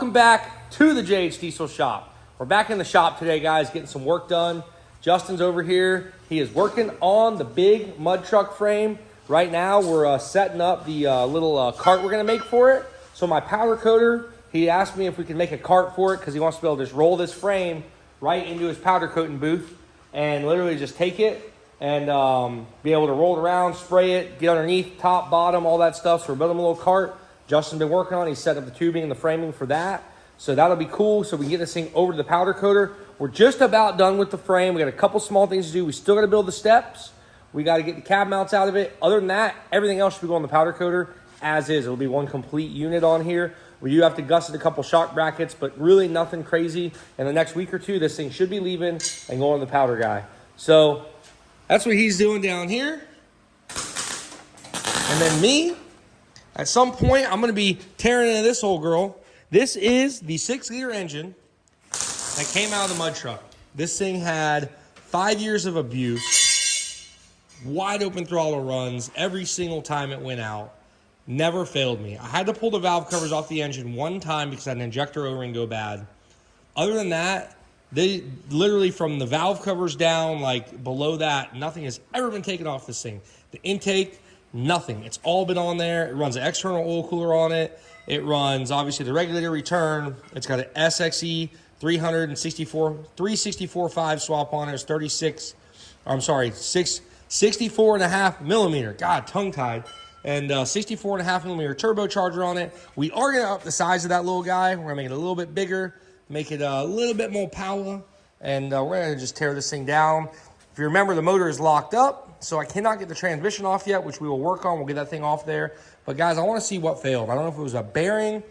Welcome back to the JH Diesel shop. We're back in the shop today, guys, getting some work done. Justin's over here. He is working on the big mud truck frame. Right now, we're setting up the little cart we're gonna make for it. So my powder coater, he asked me if we could make a cart for it because he wants to be able to just roll this frame right into his powder coating booth and literally just take it and be able to roll it around, spray it, get underneath, top, bottom, all that stuff. So we're building a little cart. Justin's been working on it. He's setting up the tubing and the framing for that. So that'll be cool. So we can get this thing over to the powder coater. We're just about done with the frame. We got a couple small things to do. We still got to build the steps. We got to get the cab mounts out of it. Other than that, everything else should be going on the powder coater as is. It'll be one complete unit on here. We do have to gusset a couple shock brackets, but really nothing crazy. In the next week or two, this thing should be leaving and going to the powder guy. So that's what he's doing down here. And then me, at some point, I'm going to be tearing into this old girl. This is the 6-liter engine that came out of the mud truck. This thing had 5 years of abuse, wide open throttle runs every single time it went out. Never failed me. I had to pull the valve covers off the engine one time because I had an injector O-ring go bad. Other than that, they literally from the valve covers down, like below that, nothing has ever been taken off this thing. The intake, nothing. It's all been on there. It runs an external oil cooler on it. It runs, obviously, the regulator return. It's got an SXE 364.5 swap on it. It's 64.5 millimeter. God, tongue-tied. And 64.5 millimeter turbocharger on it. We are going to up the size of that little guy. We're going to make it a little bit bigger, make it a little bit more power, and we're going to just tear this thing down. If you remember, the motor is locked up, so I cannot get the transmission off yet, which we will work on. We'll get that thing off there. But guys, I want to see what failed. I don't know if it was a bearing.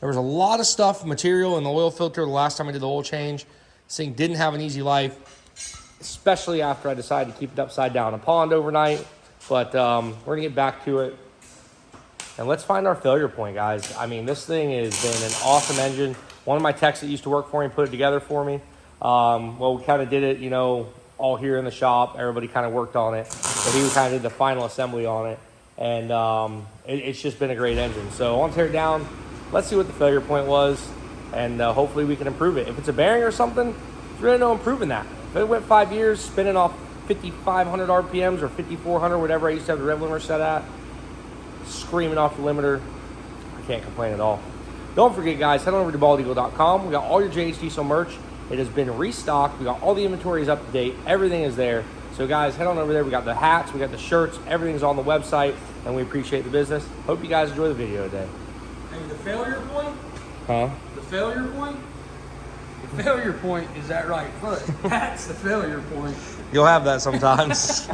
There was a lot of stuff, material in the oil filter the last time I did the oil change. This thing didn't have an easy life, especially after I decided to keep it upside down in a pond overnight. But we're going to get back to it. And let's find our failure point, guys. I mean, this thing has been an awesome engine. One of my techs that used to work for me put it together for me. Well, we kind of did it, you know, all here in the shop. Everybody kind of worked on it. But he kind of did the final assembly on it. And it's just been a great engine. So I want to tear it down. Let's see what the failure point was. And hopefully we can improve it. If it's a bearing or something, there's really no improving that. If it went 5 years spinning off 5,500 RPMs or 5,400, whatever I used to have the rev limiter set at, screaming off the limiter, I can't complain at all. Don't forget, guys, head on over to baldeagle.com. We got all your JH Diesel merch. It has been restocked. We got all the inventories up to date. Everything is there. So, guys, head on over there. We got the hats. We got the shirts. Everything's on the website, and we appreciate the business. Hope you guys enjoy the video today. Hey, the failure point? Huh? The failure point? The failure point is that right foot. That's the failure point. You'll have that sometimes.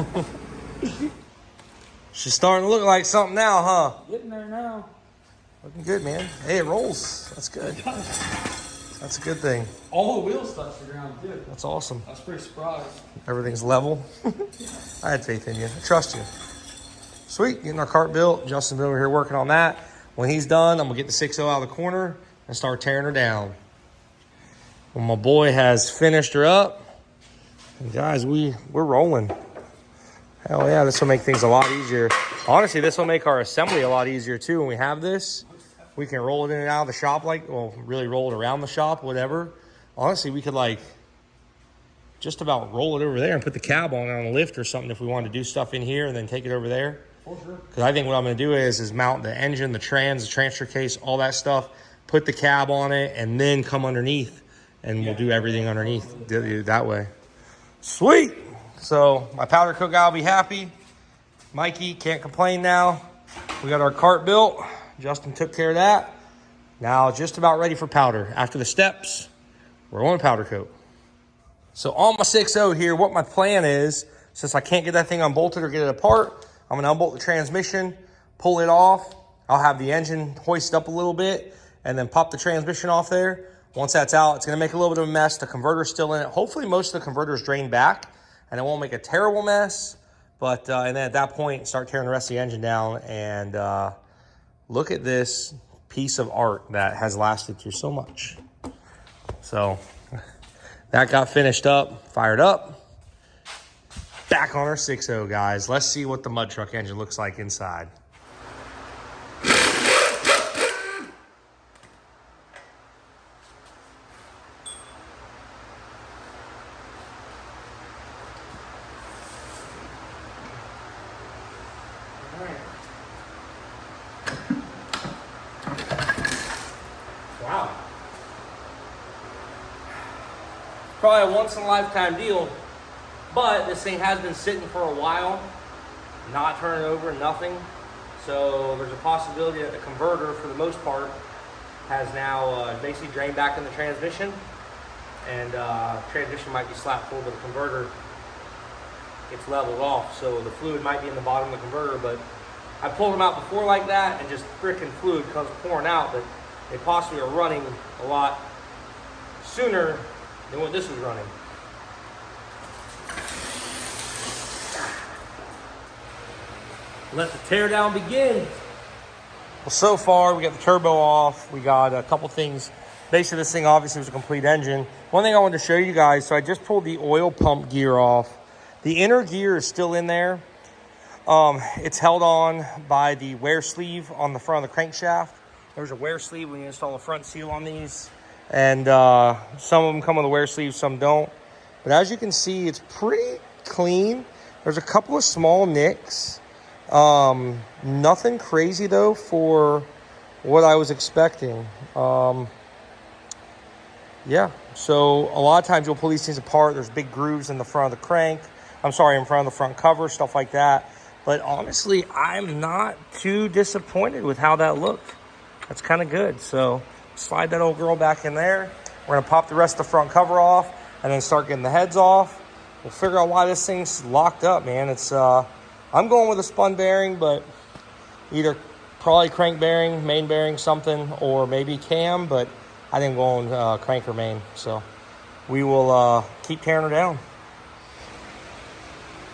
She's starting to look like something now, huh? Getting there now. Looking good, man. Hey, it rolls. That's good. That's a good thing. All the wheels touch the ground, too. That's awesome. I was pretty surprised. Everything's level. I had faith in you. I trust you. Sweet. Getting our cart built. Justin's over here working on that. When he's done, I'm going to get the 6.0 out of the corner and start tearing her down. When my boy has finished her up, and guys, we're rolling. Hell yeah, this will make things a lot easier. Honestly, this will make our assembly a lot easier too. When we have this, we can roll it in and out of the shop really roll it around the shop, whatever. Honestly, we could just about roll it over there and put the cab on a lift or something if we wanted to do stuff in here and then take it over there. For sure. Because I think what I'm going to do is mount the engine, the trans, the transfer case, all that stuff, put the cab on it, and then come underneath, and we'll do everything underneath that way. Sweet. So my powder coat guy will be happy. Mikey can't complain now. We got our cart built. Justin took care of that. Now just about ready for powder. After the steps, we're on powder coat. So on my 6.0 here, what my plan is, since I can't get that thing unbolted or get it apart, I'm gonna unbolt the transmission, pull it off. I'll have the engine hoist up a little bit and then pop the transmission off there. Once that's out, it's gonna make a little bit of a mess. The converter's still in it. Hopefully most of the converter's drained back and it won't make a terrible mess. But and then at that point, start tearing the rest of the engine down and look at this piece of art that has lasted through so much. So that got finished up, fired up. Back on our 6.0, guys. Let's see what the mud truck engine looks like inside. probably a once in a lifetime deal, but this thing has been sitting for a while, not turning over, nothing. So there's a possibility that the converter, for the most part, has now basically drained back in the transmission, and transmission might be slap full, but the converter gets leveled off. So the fluid might be in the bottom of the converter, but I pulled them out before like that, and just freaking fluid comes pouring out, but they possibly are running a lot sooner than what this was running. Let the teardown begin. Well, so far we got the turbo off. We got a couple things. Basically, this thing obviously was a complete engine. One thing I wanted to show you guys, so I just pulled the oil pump gear off. The inner gear is still in there. It's held on by the wear sleeve on the front of the crankshaft. There's a wear sleeve when you install a front seal on these. And some of them come with a wear sleeve, some don't. But as you can see, it's pretty clean. There's a couple of small nicks. Nothing crazy though for what I was expecting. Yeah, so a lot of times you'll pull these things apart. There's big grooves in the front of the crank. In front of the front cover, stuff like that. But honestly, I'm not too disappointed with how that looked. That's kind of good. So slide that old girl back in there. We're gonna pop the rest of the front cover off and then start getting the heads off. We'll figure out why this thing's locked up, man. It's I'm going with a spun bearing, but either probably crank bearing, main bearing, something, or maybe cam, but I think I'm going crank or main. So we will keep tearing her down.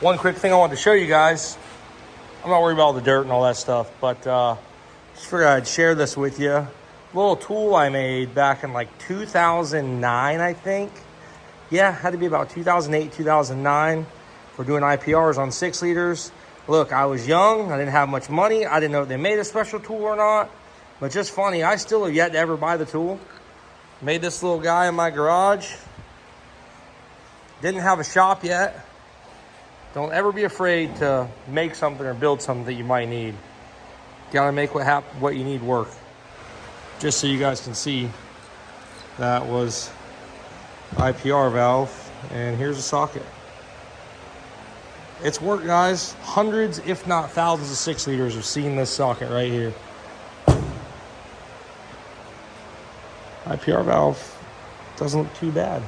One quick thing I wanted to show you guys. I'm not worried about all the dirt and all that stuff, but just figured I'd share this with you. A little tool I made back in like 2009, I think. Yeah, had to be about 2008, 2009 for doing IPRs on 6 liters. Look, I was young. I didn't have much money. I didn't know if they made a special tool or not. But just funny, I still have yet to ever buy the tool. Made this little guy in my garage. Didn't have a shop yet. Don't ever be afraid to make something or build something that you might need. Gotta make what you need work. Just so you guys can see, that was IPR valve, and here's a socket. It's work, guys. Hundreds, if not thousands of 6 liters have seen this socket right here. IPR valve doesn't look too bad.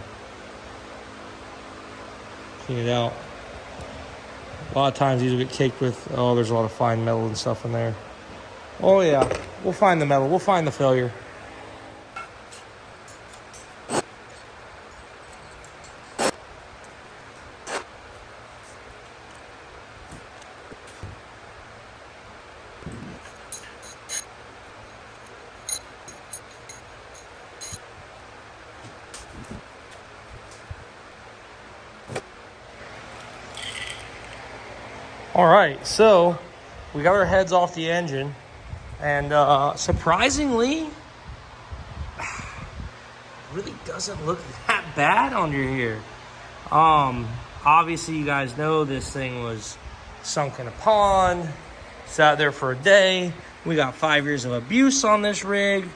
Clean it out. A lot of times these will get caked with, oh, there's a lot of fine metal and stuff in there. Oh yeah, we'll find the metal, we'll find the failure. All right, so we got our heads off the engine, and surprisingly, really doesn't look that bad under here. Obviously, you guys know this thing was sunk in a pond, sat there for a day. We got 5 years of abuse on this rig.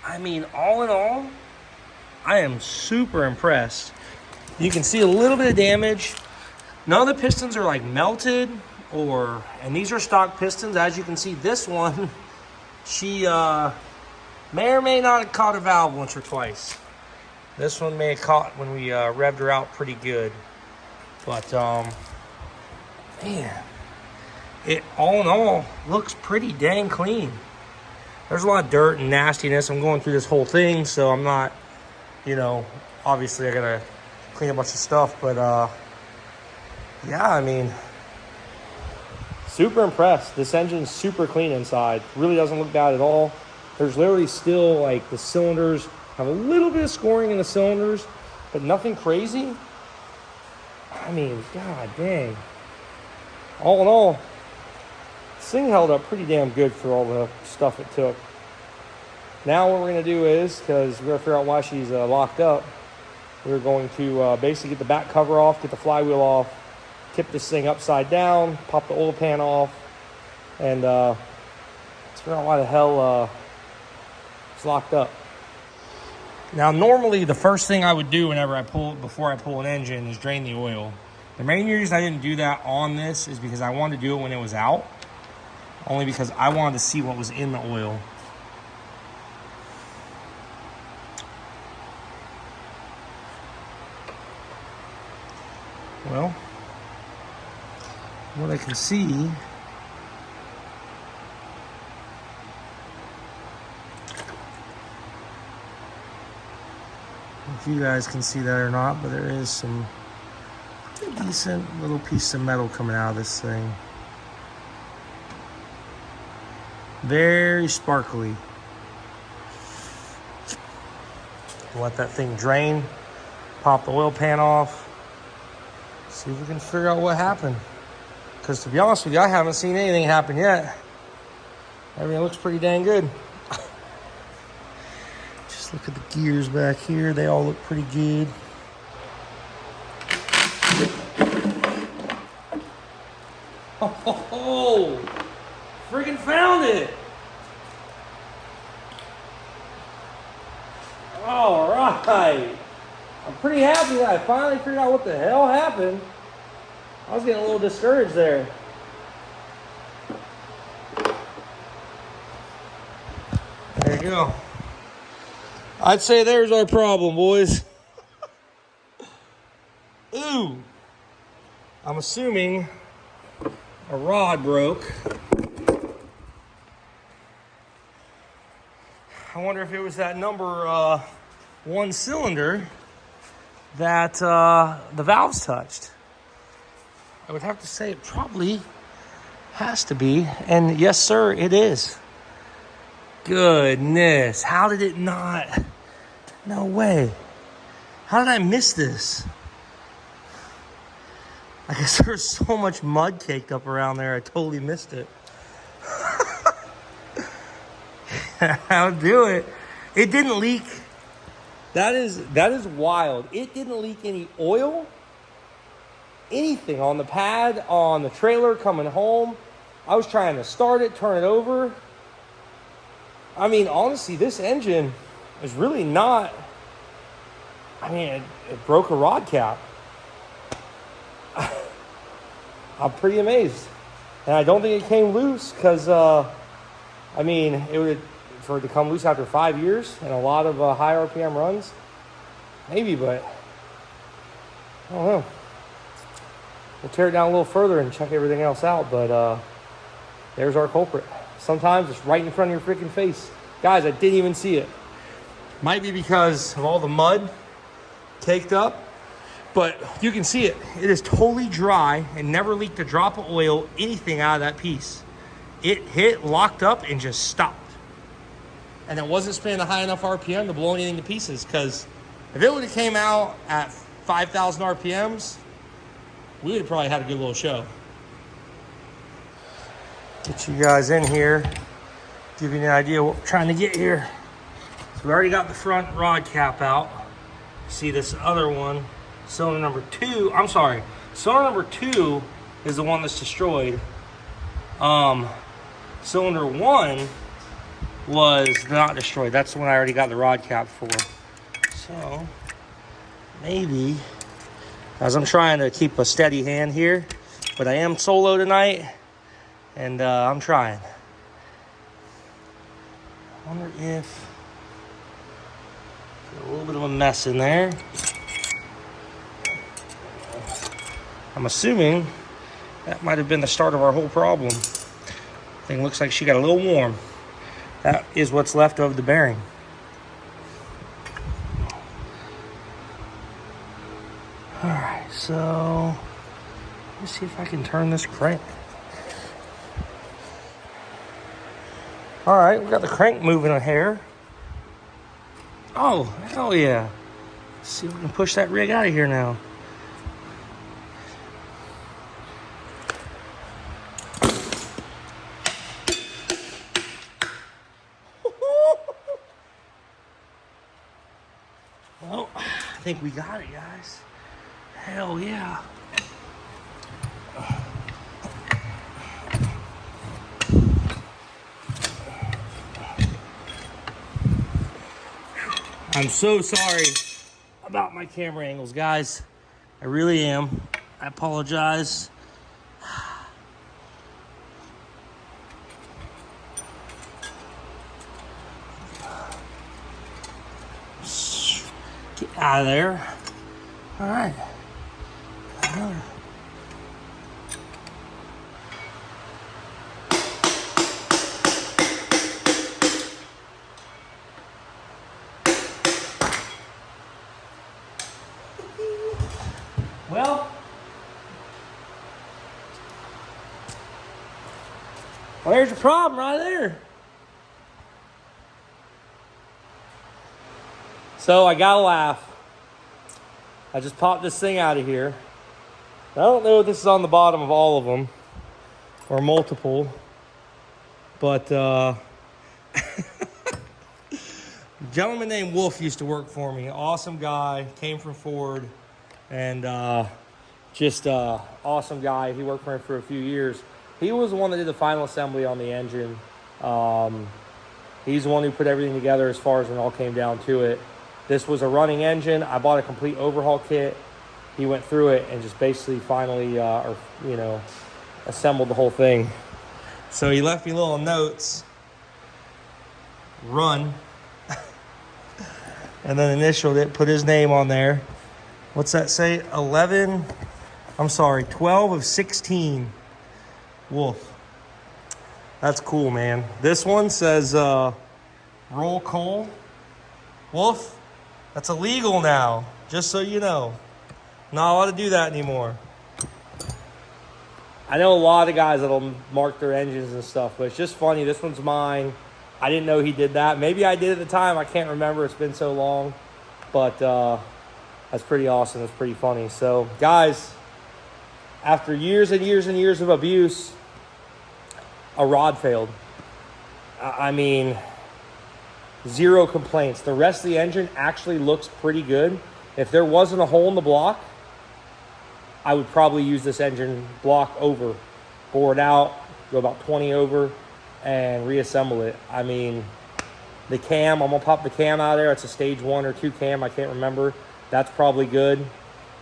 I mean, all in all, I am super impressed. You can see a little bit of damage. None of the pistons are like melted, and these are stock pistons. As you can see, this one, she may or may not have caught a valve once or twice. This one may have caught when we revved her out pretty good. But, man, it all in all looks pretty dang clean. There's a lot of dirt and nastiness. I'm going through this whole thing, so I'm not, obviously I gotta clean a bunch of stuff, but yeah, I mean, super impressed. This engine's super clean inside. Really doesn't look bad at all. There's literally still, like, the cylinders have a little bit of scoring in the cylinders, but nothing crazy. I mean, god dang. All in all, this thing held up pretty damn good for all the stuff it took. Now what we're going to do is, because we're going to figure out why she's locked up, we're going to basically get the back cover off, get the flywheel off, tip this thing upside down, pop the oil pan off, and let's figure out why the hell it's locked up. Now, normally the first thing I would do before I pull an engine is drain the oil. The main reason I didn't do that on this is because I wanted to do it when it was out. Only because I wanted to see what was in the oil. Well, what I can see, if you guys can see that or not, but there is some pretty decent little piece of metal coming out of this thing. Very sparkly. Let that thing drain, pop the oil pan off, see if we can figure out what happened. Because to be honest with you, I haven't seen anything happen yet. Everything looks pretty dang good. Just look at the gears back here. They all look pretty good. Oh, freaking found it. All right. I'm pretty happy that I finally figured out what the hell happened. I was getting a little discouraged there. There you go. I'd say there's our problem, boys. Ooh. I'm assuming a rod broke. I wonder if it was that number 1 cylinder that the valves touched. I would have to say it probably has to be. And yes, sir, it is. Goodness. How did it not? No way. How did I miss this? I guess there's so much mud caked up around there, I totally missed it. I'll do it. It didn't leak. That is wild. It didn't leak any oil, anything on the pad, on the trailer coming home. I was trying to start it, turn it over. I mean, honestly, this engine is really not, I mean, it broke a rod cap. I'm pretty amazed. And I don't think it came loose because, I mean, for it to come loose after 5 years and a lot of high RPM runs, maybe, but I don't know. We'll tear it down a little further and check everything else out, but there's our culprit. Sometimes it's right in front of your freaking face. Guys, I didn't even see it. Might be because of all the mud caked up, but you can see it. It is totally dry and never leaked a drop of oil, anything out of that piece. It hit, locked up, and just stopped. And it wasn't spinning a high enough RPM to blow anything to pieces, because if it would have came out at 5,000 RPMs, we would have probably had a good little show. Get you guys in here, give you an idea what we're trying to get here. So we already got the front rod cap out. See this other one, cylinder number 2. I'm sorry, cylinder number 2 is the one that's destroyed. Cylinder 1 was not destroyed. That's the one I already got the rod cap for. So maybe, as I'm trying to keep a steady hand here, but I am solo tonight, and I'm trying. I wonder if a little bit of a mess in there. I'm assuming that might have been the start of our whole problem. Thing looks like she got a little warm. That is what's left of the bearing. All right, so let's see if I can turn this crank. All right, we got the crank moving a hair. Oh, hell yeah. Let's see if we can push that rig out of here now. Well, I think we got it, guys. Hell yeah. I'm so sorry about my camera angles, guys. I really am. I apologize. Get out of there. All right. Well, there's a problem right there. So I gotta laugh. I just popped this thing out of here. I don't know if this is on the bottom of all of them or multiple, but a gentleman named Wolf used to work for me. Awesome guy, came from Ford, and just awesome guy. He worked for me for a few years. He was the one that did the final assembly on the engine. He's the one who put everything together as far as when it all came down to it. This was a running engine. I bought a complete overhaul kit. He went through it and just basically finally, assembled the whole thing. So he left me little notes. Run. And then initialed it, put his name on there. What's that say? 12 of 16. Wolf. That's cool, man. This one says roll coal. Wolf, that's illegal now, just so you know. Not allowed to do that anymore. I know a lot of guys that'll mark their engines and stuff, but it's just funny. This one's mine. I didn't know he did that. Maybe I did at the time. I can't remember. It's been so long. But that's pretty awesome. It's pretty funny. So, guys, after years and years and years of abuse, a rod failed. I mean, zero complaints. The rest of the engine actually looks pretty good. If there wasn't a hole in the block, I would probably use this engine block over, bore it out, go about 20 over, and reassemble it. I mean, the cam, I'm gonna pop the cam out of there. It's a stage 1 or 2 cam, I can't remember. That's probably good.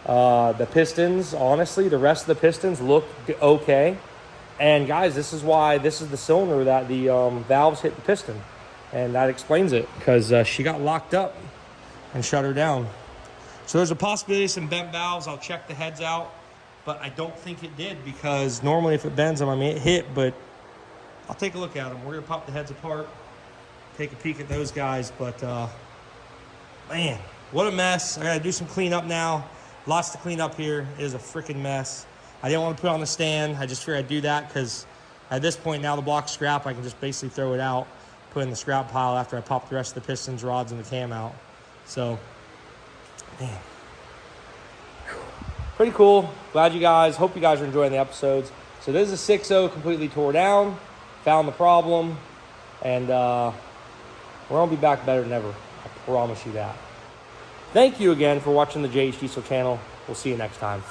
The pistons, honestly, the rest of the pistons look okay. And guys, this is why this is the cylinder that the valves hit the piston. And that explains it, because she got locked up and shut her down. So there's a possibility of some bent valves. I'll check the heads out, but I don't think it did, because normally if it bends them, I mean, it hit, but I'll take a look at them. We're gonna pop the heads apart, take a peek at those guys, but man, what a mess. I gotta do some cleanup now. Lots to clean up here. It is a freaking mess. I didn't want to put it on the stand. I just figured I'd do that because at this point now the block's scrap. I can just basically throw it out, put it in the scrap pile after I pop the rest of the pistons, rods, and the cam out. So, man. Pretty cool. Hope you guys are enjoying the episodes. So this is a 6.0 completely tore down. Found the problem. And we're going to be back better than ever. I promise you that. Thank you again for watching the JH Diesel channel. We'll see you next time.